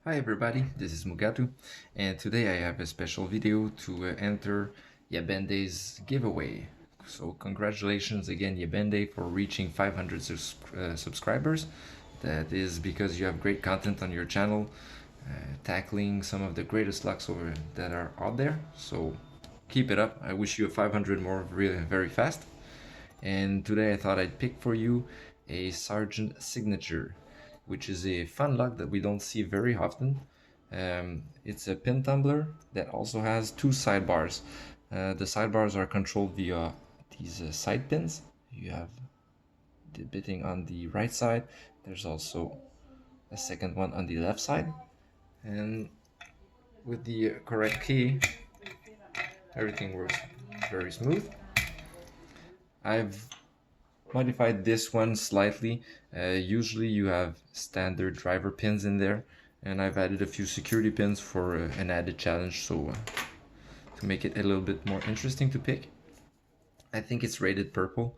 Hi everybody, this is Mugatu, and today I have a special video to enter Yabende's giveaway. So congratulations again Yabende for reaching 500 subscribers. That is because you have great content on your channel, tackling some of the greatest lucks that are out there. So keep it up. I wish you 500 more really very fast. And today I thought I'd pick for you a Sargent Signature, which is a fun luck that we don't see very often. It's a pin tumbler that also has two sidebars. The sidebars are controlled via these side pins. You have the bitting on the right side. There's also a second one on the left side. And with the correct key, everything works very smooth. I've modified this one slightly. Usually you have standard driver pins in there, and I've added a few security pins for an added challenge, so to make it a little bit more interesting to pick. I think it's rated purple.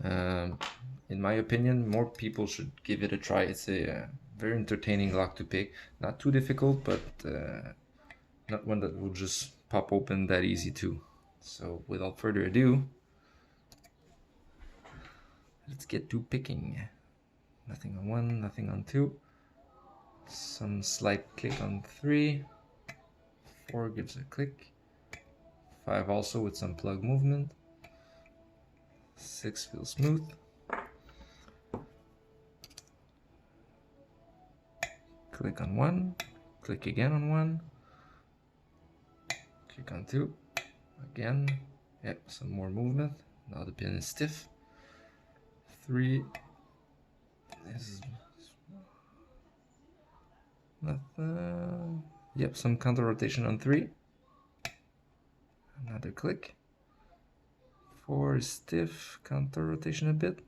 In my opinion, more people should give it a try. It's a very entertaining lock to pick. Not too difficult, but not one that will just pop open that easy too. So without further ado, let's get to picking. Nothing on 1, nothing on 2. Some slight click on 3. 4 gives a click. 5 also with some plug movement. 6 feels smooth. Click on 1. Click again on 1. Click on 2. Again. Yep, some more movement. Now the pin is stiff. 3 is nothing. Yep, some counter rotation on 3. Another click. 4 is stiff, counter rotation a bit.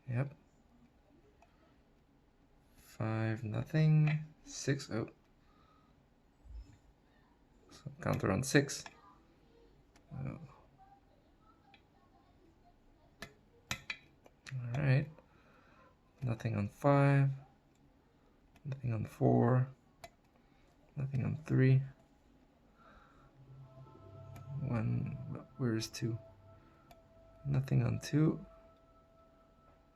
Yep. 5, nothing. 6, oh. So counter on 6. Oh. Alright. Nothing on 5. Nothing on 4. Nothing on 3. 1. Where's 2? Nothing on 2.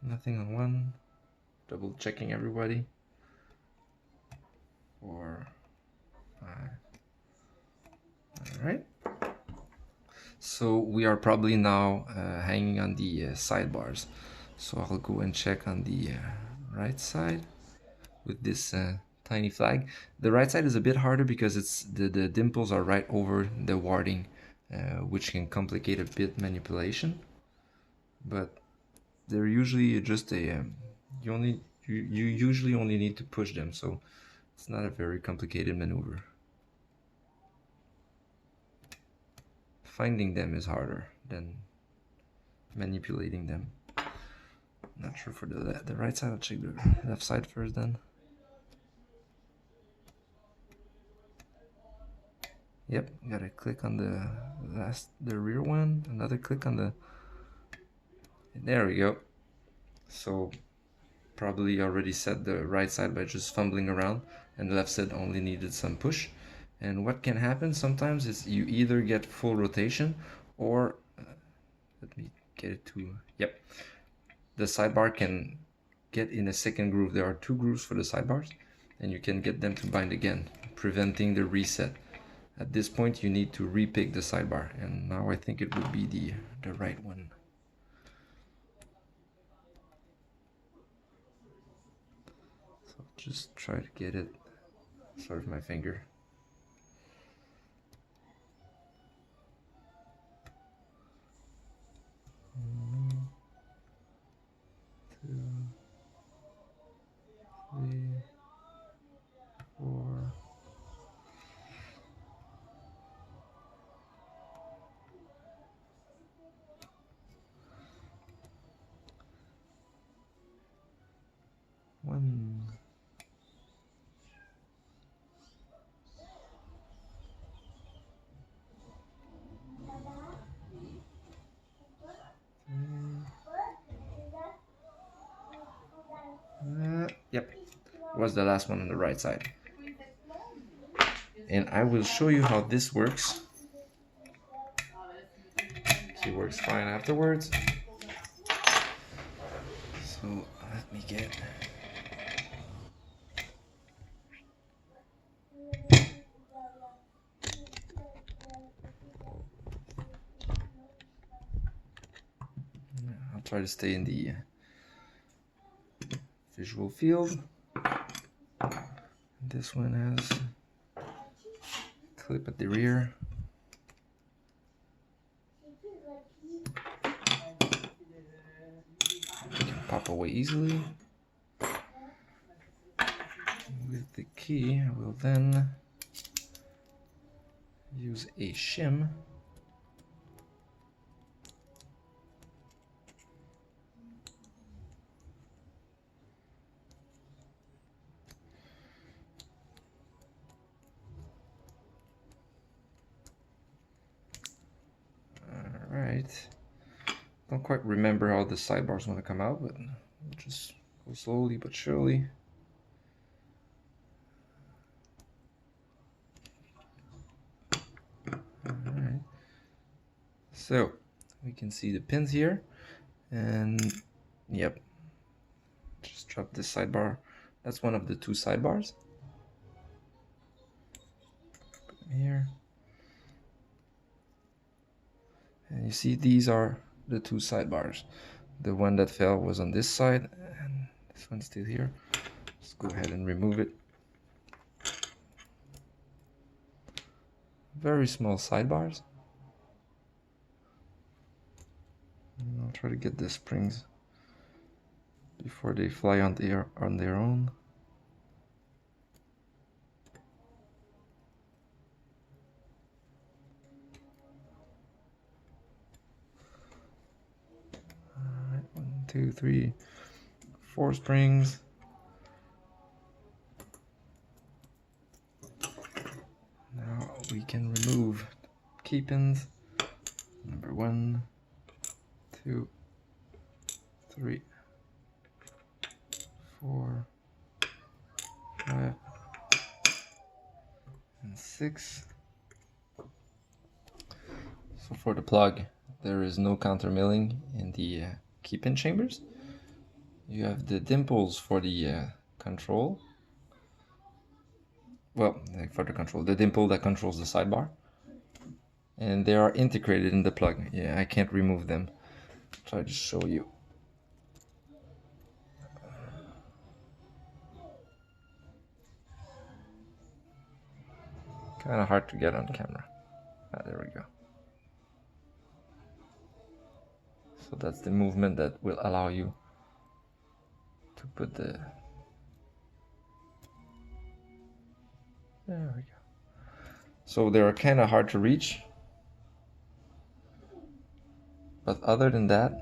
Nothing on 1. Double checking everybody. 4, 5. Alright. So we are probably now hanging on the sidebars. So I'll go and check on the right side with this tiny flag. The right side is a bit harder because it's the dimples are right over the warding, which can complicate a bit manipulation. But they're usually just a you usually only need to push them, so it's not a very complicated maneuver. Finding them is harder than manipulating them. Not sure for the right side. I'll check the left side first then. Yep, gotta click on the rear one, another click on the, there we go. So probably already set the right side by just fumbling around, and the left side only needed some push. And what can happen sometimes is you either get full rotation or, let me get it to, yep, the sidebar can get in a second groove. There are 2 grooves for the sidebars, and you can get them to bind again, preventing the reset. At this point you need to repick the sidebar, and now I think it would be the right one. So just try to get it, sorry for my finger. Two, 3, 4. One. was the last one on the right side. And I will show you how this works. It works fine afterwards. So let me get... I'll try to stay in the visual field. This one has a clip at the rear. It can pop away easily. With the key, I will then use a shim Don't quite remember how the sidebars want to come out, but we'll just go slowly but surely. Alright, so we can see the pins here, and yep, just drop this sidebar. That's one of the two sidebars. Put them here. And you see these are the two sidebars. The one that fell was on this side, and this one's still here. Let's go ahead and remove it. Very small sidebars. And I'll try to get the springs before they fly on their own. Alright, 1, 2, 3, 4 springs. Now we can remove key pins. Number 1, 2, 3, 4, 5, and 6. So for the plug, there is no counter milling in the key pin chambers. You have the dimples for the control. Well, for the control, the dimple that controls the sidebar. And they are integrated in the plug. Yeah, I can't remove them. Try to show you. Kind of hard to get on camera. Ah, there we go. So that's the movement that will allow you to put the... There we go. So they are kind of hard to reach. But other than that,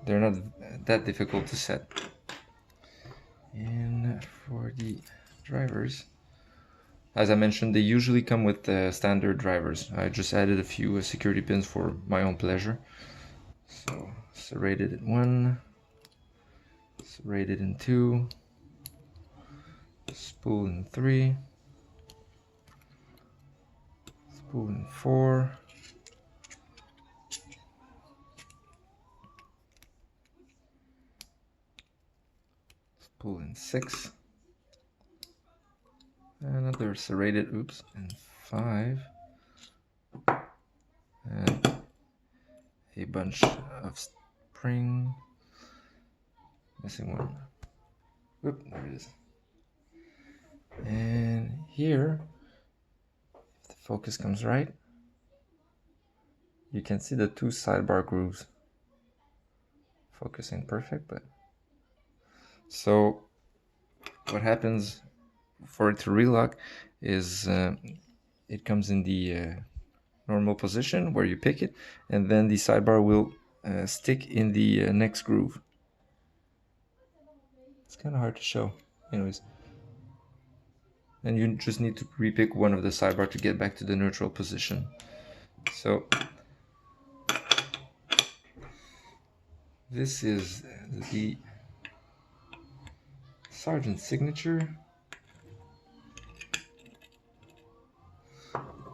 they're not that difficult to set. And for the drivers, as I mentioned, they usually come with standard drivers. I just added a few security pins for my own pleasure. So serrated in 1, serrated in 2, spool in 3, spool in 4, spool in 6, another serrated, oops, in 5, and a bunch of spring, missing one. Oop, there it is. And here, if the focus comes right, you can see the 2 sidebar grooves. Focusing perfect, but so what happens for it to relock is it comes in the normal position where you pick it, and then the sidebar will stick in the next groove. It's kind of hard to show, anyways. And you just need to repick one of the sidebar to get back to the neutral position. So this is the Sargent Signature.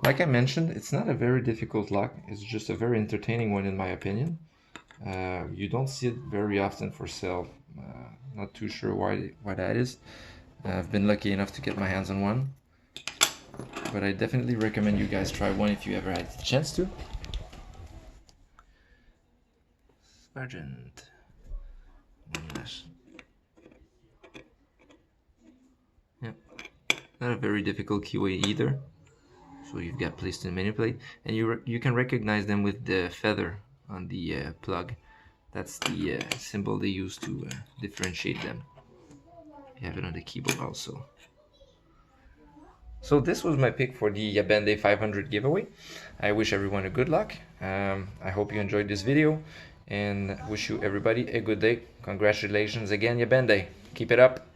Like I mentioned, it's not a very difficult lock. It's just a very entertaining one in my opinion. You don't see it very often for sale. Not too sure why that is. I've been lucky enough to get my hands on one. But I definitely recommend you guys try one if you ever had the chance to. Sargent. Yep. Not a very difficult keyway either. So you've got place to manipulate, and you can recognize them with the feather on the plug. That's the symbol they use to differentiate them. You have it on the keyboard also. So this was my pick for the Yabende 500 giveaway. I wish everyone a good luck. I hope you enjoyed this video, and wish you everybody a good day. Congratulations again, Yabende. Keep it up.